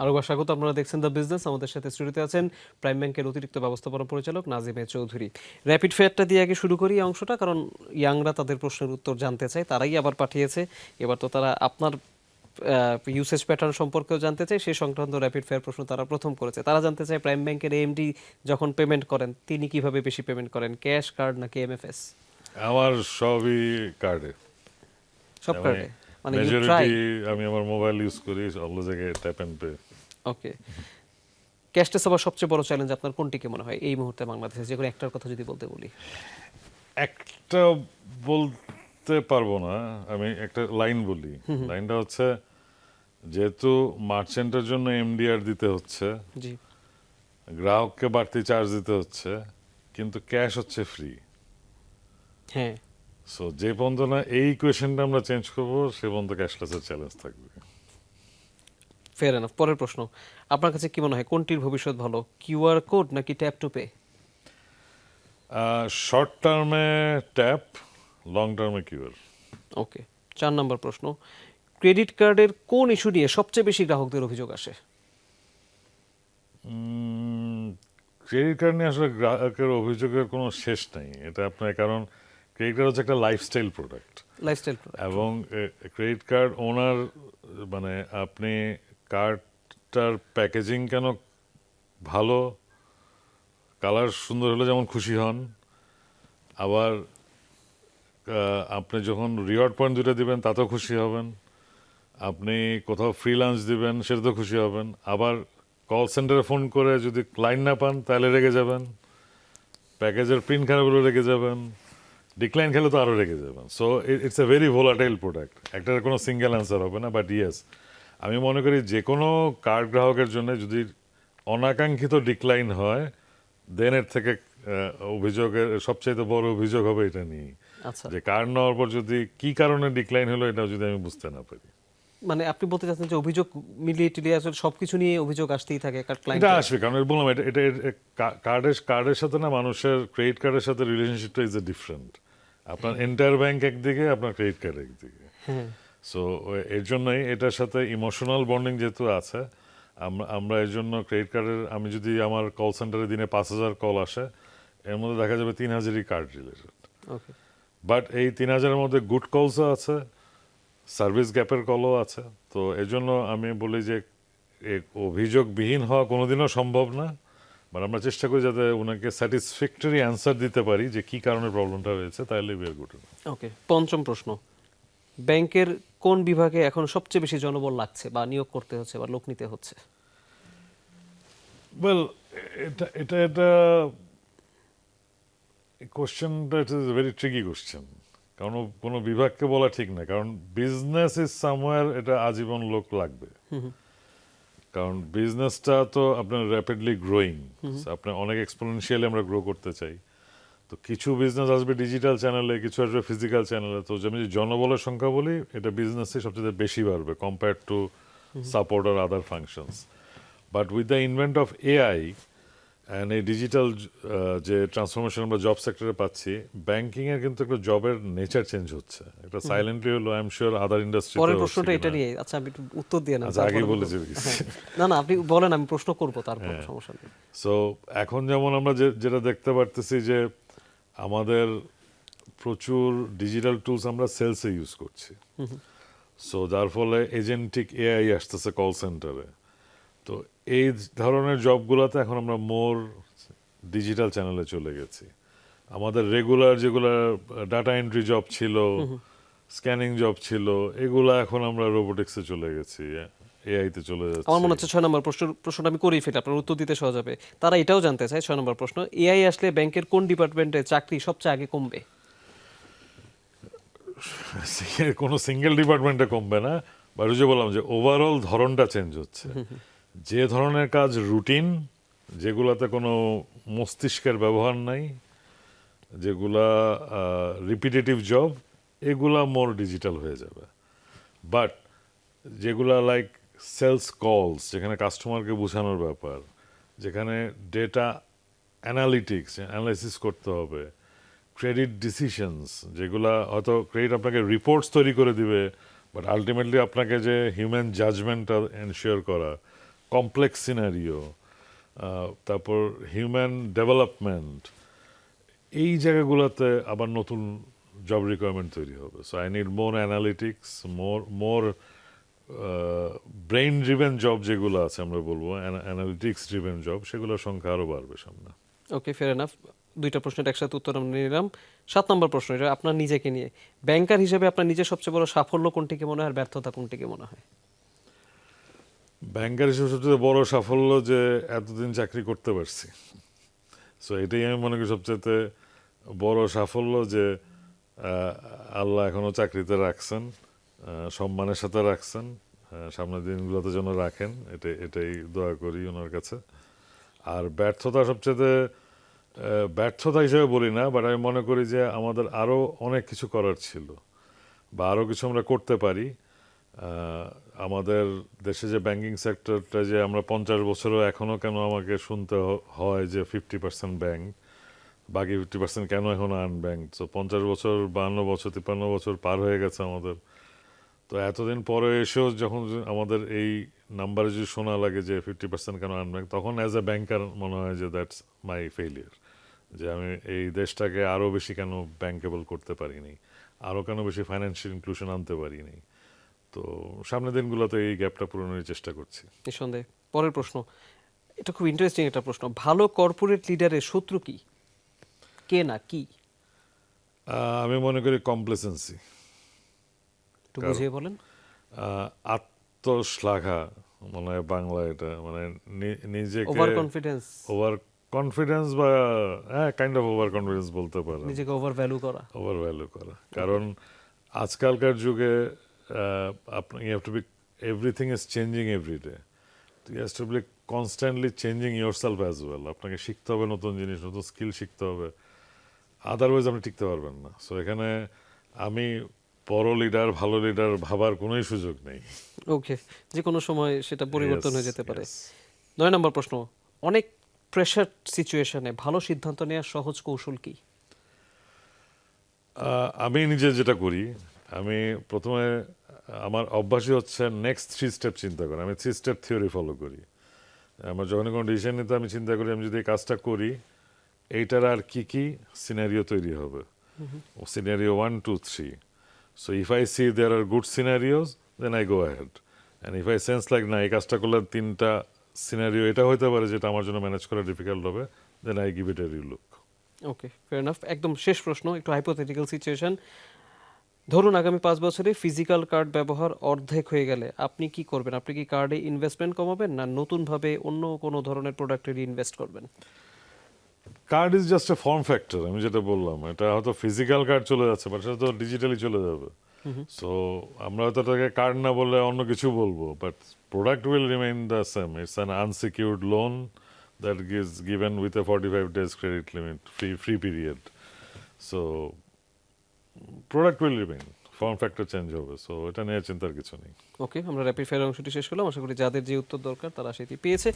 আরো স্বাগত। আপনারা দেখছেন দ্য বিজনেস। আমাদের সাথে স্টুডিওতে আছেন প্রাইম ব্যাংকের অতিরিক্ত ব্যবস্থাপনা পরিচালক নাজিম চৌধুরী। র্যাপিড ফায়ারটা দিয়ে আগে শুরু করি এই অংশটা, কারণ ইয়াংরা তাদের প্রশ্নের উত্তর জানতে চায়, তারাই আবার পাঠিয়েছে। এবার তো তারা আপনার ইউসেজ প্যাটার্ন সম্পর্কেও জানতে চায়, সে সংক্রান্ত র্যাপিড ফায়ার প্রশ্ন তারা প্রথম করেছে। তারা জানতে চায় প্রাইম ব্যাংকের এএমডি যখন পেমেন্ট করেন তিনি কিভাবে বেশি পেমেন্ট করেন, ক্যাশ, কার্ড নাকি এমএফএস? আমার সবই কার্ডে। সব আমি কার্ডে? মানে ইউ ট্রাই। মেজরিটি আমি আমার মোবাইল ইউজ করি, সব জায়গায় tap and pay. Okay. Cashless আবার সবচেয়ে বড় চ্যালেঞ্জ আপনার কোনটিকে মনে হয় এই মুহূর্তে বাংলাদেশে, যে কোনো একটার কথা যদি বলতে বলি? একটা বলতে পারবো না, আমি একটা লাইন বলি। লাইনটা হচ্ছে, যেহেতু মার্চেন্টের জন্য এমডিআর দিতে হচ্ছে, জি। গ্রাহককে বাড়তি চার্জ দিতে হচ্ছে, কিন্তু ক্যাশ হচ্ছে ফ্রি। হ্যাঁ। সো যে পর্যন্ত না এই ইকুয়েশনটা আমরা চেঞ্জ করবো, সে পর্যন্ত ক্যাশলেসের চ্যালেঞ্জ থাকবে। Fair enough. পরের প্রশ্ন, আপনার কাছে কি মনে হয় কোনটির ভবিষ্যৎ ভালো, কিউআর কোড নাকি ট্যাপ টু পে? শর্ট টার্মে ট্যাপ, লং টার্মে কিউআর। ওকে। 4 নম্বর প্রশ্ন, ক্রেডিট কার্ডের কোন ইস্যু নিয়ে সবচেয়ে বেশি গ্রাহকদের অভিযোগ আসে? ক্রেডিট কার্ড নিয়ে আসলে গ্রাহকের অভিযোগের কোনো শেষ নেই। এটা আপনার, কারণ ক্রেডিট কার্ড হচ্ছে একটা লাইফস্টাইল প্রোডাক্ট, লাইফস্টাইল প্রোডাক্ট। এবং ক্রেডিট কার্ড ওনার, মানে আপনি কার্ডটার প্যাকেজিং কেন ভালো, কালার সুন্দর হলে যেমন খুশি হন, আবার আপনি যখন রিওয়ার্ড পয়েন্ট দুটো দিবেন তাতেও খুশি হবেন, আপনি কোথাও ফ্রি লাঞ্চ দিবেন সেটাতেও খুশি হবেন, আবার কল সেন্টারে ফোন করে যদি লাইন না পান তাহলে রেগে যাবেন, প্যাকেজের প্রিন্ট খারাপ হলে রেগে যাবেন, ডিক্লাইন খেলে তো আরও রেগে যাবেন। So it's a very volatile product. একটার কোনো সিঙ্গেল অ্যান্সার হবে না, বাট ইয়েস, আমি মনে করি যে কোনো কার্ড গ্রাহকের জন্য যদি অনাকাঙ্ক্ষিত ডিক্লাইন হয়, দেন এর থেকে অভিযোগের সবচাইতে বড় অভিযোগ হবে এটা নিয়ে, আচ্ছা, যে কার্ড নেওয়ার পর যদি কি কারণে ডিক্লাইন হলো এটা যদি আমি বুঝতে না পারি। মানে আপনি বলতে চাচ্ছেন যে অভিযোগ মিলিয়ে টিলিয়ে আসলে সবকিছু নিয়ে অভিযোগ আসতেই থাকে কার্ড ক্লায়েন্ট? এটা আসবে, কারণ বললাম এটা এটা কার্ডের সাথে না, মানুষের ক্রেডিট কার্ডের সাথে রিলেশনশিপটা ইজ এ ডিফারেন্ট। আপনার এন্টায়ার ব্যাংক একদিকে, আপনার ক্রেডিট কার্ড একদিকে। হ্যাঁ। সো এর জন্যই এটার সাথে ইমোশনাল বন্ডিং যেহেতু আছে, আমরা এর জন্য ক্রেডিট কার্ডের, আমি যদি আমার কল সেন্টারে দিনে 5,000 কল আসে, এর মধ্যে দেখা যাবে 3,000ই কার্ড রিলেটেড। ওকে। বাট এই 3,000-এর মধ্যে গুড কলসও আছে, সার্ভিস গ্যাপের কলও আছে। তো এর জন্য আমি বলি যে অভিযোগবিহীন হওয়া কোনোদিনও সম্ভব না, বাট আমরা চেষ্টা করি যাতে ওনাকে স্যাটিসফ্যাক্টরি অ্যান্সার দিতে পারি যে কি কারণে প্রবলেমটা হয়েছে, তাহলে উই আর গুড। ওকে। পঞ্চম প্রশ্ন, ব্যাংকের কোন বিভাগে এখন সবচেয়ে বেশি জনবল লাগছে বা নিয়োগ করতে হচ্ছে বা লোক নিতে হচ্ছে? ওয়েল, এটা এটা এটা কোশ্চেনটা it is very tricky question, কারণ কোনো বিভাগকে বলা ঠিক না, কারণ বিজনেস ইজ সামওয়্যার, এটা আজীবন লোক লাগবে। কারণ বিজনেসটা তো আপনার র্যাপিডলি গ্রোয়িং, আপনার অনেক এক্সপোনেনশিয়ালি আমরা গ্রো করতে চাই। তো কিছু বিজনেস আসবে ডিজিটাল চ্যানেলে, কিছু আসবে ফিজিক্যাল চ্যানেলে। তো আমি যদি জনবলের সংখ্যা বলি, এটা বিজনেসে সবচেয়ে বেশি বাড়বে কম্পেয়ার টু সাপোর্ট আর other functions. But with the invent of AI and এই ডিজিটাল যে ট্রান্সফরমেশন আমরা জব সেক্টরে পাচ্ছি, ব্যাংকিংয়ের কিন্তু একটা জবের নেচার চেঞ্জ হচ্ছে, একটা সাইলেন্টলি হলো। I am sure other industry. পরের প্রশ্নটা এটা নিয়ে। আচ্ছা, আমি একটু উত্তর দিয়ে নেব। আচ্ছা, আগেই বলেছি। না না, আপনি বলেন, আমি প্রশ্ন করব তারপর, সমস্যা নেই। সো এখন যেমন আমরা যেটা দেখতে পারতেছি যে আমাদের প্রচুর ডিজিটাল টুলস আমরা সেলসে ইউজ করছি। সো যার ফলে এজেন্টিক এআই আসতেছে কল সেন্টারে। তো এই ধরনের জবগুলোতে এখন আমরা মোর ডিজিটাল চ্যানেলে চলে গেছি। আমাদের রেগুলার যেগুলো ডাটা এন্ট্রি জব ছিল, স্ক্যানিং জব ছিল, এগুলো এখন আমরা রোবোটিক্সে চলে গেছি, এআইতে চলে যাচ্ছে। আমার মনে হচ্ছে 6 নম্বর প্রশ্নটা আমি করেই ফেলি, আপনার উত্তর দিতে সহজ হবে। তারা এটাও জানতে চায়, 6 নম্বর প্রশ্ন, এআই আসলে ব্যাংকের কোন ডিপার্টমেন্টে চাকরি সবচেয়ে আগে কমবে? কোনো সিঙ্গেল ডিপার্টমেন্টে কমবে না, বা যে বললাম যে ওভারঅল ধরনটা চেঞ্জ হচ্ছে। যে ধরনের কাজ রুটিন, যেগুলাতে কোনো মস্তিষ্কের ব্যবহার নাই, যেগুলা রিপিটেটিভ জব, এগুলা মোর ডিজিটাল হয়ে যাবে। বাট যেগুলা লাইক সেলস কলস, যেখানে কাস্টমারকে বোঝানোর ব্যাপার, যেখানে ডেটা অ্যানালিটিক্স অ্যানালাইসিস করতে হবে, ক্রেডিট ডিসিশনস, যেগুলা হয়তো ক্রেডিট আপনাকে রিপোর্টস তৈরি করে দিবে, বাট আলটিমেটলি আপনাকে যে হিউম্যান জাজমেন্টটা এনশিওর করা, কমপ্লেক্স সিনারিও, তারপর হিউম্যান ডেভেলপমেন্ট, এই জায়গাগুলোতে আবার নতুন জব রিকোয়ারমেন্ট তৈরি হবে। So I need more analytics, more brain driven job যেগুলো আছে আমরা বলবো অ্যানালিটিক্স ড্রিভেন জব, সেগুলোর সংখ্যা আরও বাড়বে সামনে। ওকে, ফেয়ার এনাফ। দুইটা প্রশ্নের একসাথে উত্তর আমরা নিলাম। 7 নম্বর প্রশ্ন, এটা আপনার নিজেকে নিয়ে। ব্যাংকার হিসেবে আপনার নিজের সবচেয়ে বড় সাফল্য কোনটিকে মনে হয় আর ব্যর্থতা কোনটিকে মনে হয়? ব্যাংকার হিসেবে সবচেয়ে বড় সাফল্য যে এতদিন চাকরি করতে পারছি। সো এটাই আমি মনে করি সবচেয়ে বড় সাফল্য, যে আল্লাহ এখনো চাকরিতে রাখছেন, সম্মানের সাথে রাখছেন, সামনের দিনগুলোতে যেন রাখেন, এটাই দোয়া করি ওনার কাছে। আর ব্যর্থতা সবচেয়ে ব্যর্থতা হিসেবে বলি না, বাট আমি মনে করি যে আমাদের আরও অনেক কিছু করার ছিল বা আরও কিছু আমরা করতে পারি। আমাদের দেশে যে ব্যাংকিং সেক্টরটা, যে আমরা 50 বছরও এখনও কেন আমাকে শুনতে হয় যে 50% ব্যাংক, বাকি 50% কেন এখনো আনব্যাংক। তো 50 বছর, 52 বছর, 53 বছর পার হয়ে গেছে আমাদের। তো এতদিন পরে এসেও যখন আমাদের এই নাম্বারে যদি শোনা লাগে যে 50% কেন আনব্যাংক, তখন অ্যাজ এ ব্যাংকার মনে হয় যে দ্যাটস মাই ফেলিয়ার, যে আমি এই দেশটাকে আরও বেশি কেন ব্যাংকেবল করতে পারিনি, আরও কেন বেশি ফাইন্যান্সিয়াল ইনক্লুশন আনতে পারিনি। তো সামনের দিনগুলোতে এই গ্যাপটা পূরণের চেষ্টা করছি। নিঃসন্দেহে। পরের প্রশ্ন, এটা খুব ইন্টারেস্টিং একটা প্রশ্ন। ভালো কর্পোরেট লিডারের শত্রু কি? কে না কি? আমি মনে করি কমপ্লেসেন্সি, একটু বুঝিয়ে বলেন। আত্মশ্লাঘা মনে হয় বাংলা এটা, মানে নিজেকে ওভার কনফিডেন্স, ওভার কনফিডেন্স বা হ্যাঁ কাইন্ড অফ ওভার কনফিডেন্স বলতে পারেন, নিজেকে ওভার ভ্যালু করা। ওভার ভ্যালু করা। কারণ আজকালকার যুগে আপনি you have to be, everything is changing everyday, you have to be constantly changing yourself as well. আপনাকে শিখতে হবে নতুন জিনিস, নতুন স্কিল শিখতে হবে, আদারওয়াইজ আপনি টিকতে পারবেন না। সো এখানে আমি বড় লিডার, ভালো লিডার ভাবার কোনোই সুযোগ নেই। ওকে, যে কোনো সময় সেটা পরিবর্তন হয়ে যেতে পারে। Yes. 9 নম্বর প্রশ্ন, অনেক প্রেশার সিচুয়েশনে ভালো সিদ্ধান্ত নেওয়ার সহজ কৌশল কি? আমি নিজে যেটা করি, আমি প্রথমে আমার অভ্যাসই হচ্ছে নেক্সট 3 স্টেপ চিন্তা করা। আমি 3 স্টেপ থিওরি ফলো করি। আমার যখন কোনো ডিসিশন নিতে আমি চিন্তা করি, আমি যদি এই কাজটা করি এইটার আর কি কি সিনারিও তৈরি হবে, scenario 1, 2, 3. So if I see there are good scenarios, then I go ahead. And if I sense like না এই কাজটা করলে 3টা সিনারিও এটা হইতে পারে যেটা আমার জন্য ম্যানেজ করা ডিফিকাল্ট হবে, then I give it a relook. Okay, fair enough. একদম শেষ প্রশ্ন, একটু হাইপোথেটিক্যাল সিচুয়েশন। ধরুন আগামী 5 বছরে ফিজিক্যাল কার্ড ব্যবহার অর্ধেক হয়ে গেলে আপনি কি করবেন? আপনি কি কার্ডে ইনভেস্টমেন্ট কমাবেন, না নতুনভাবে অন্য কোনো ধরনের প্রোডাক্টে ইনভেস্ট করবেন? Card is just a form factor, আমি যেটা বললাম, এটা হয়তো ফিজিক্যাল কার্ড চলে যাচ্ছে, বাট সেটা তো ডিজিটালি চলে যাবে। সো আমরা হয়তো এটাকে কার্ড না বললে অন্য কিছু বলবো, but product will remain the same. It's an unsecured loan that is given with a 45 days credit limit, free period. So product will remain, form factor change হবে। সো এটা নিয়ে চিন্তার কিছু নেই। ওকে, আমরা র্যাপিড ফায়ার অংশটি শেষ করলাম। আশা করি যাদের যে উত্তর দরকার তারা সেটি পেয়েছে।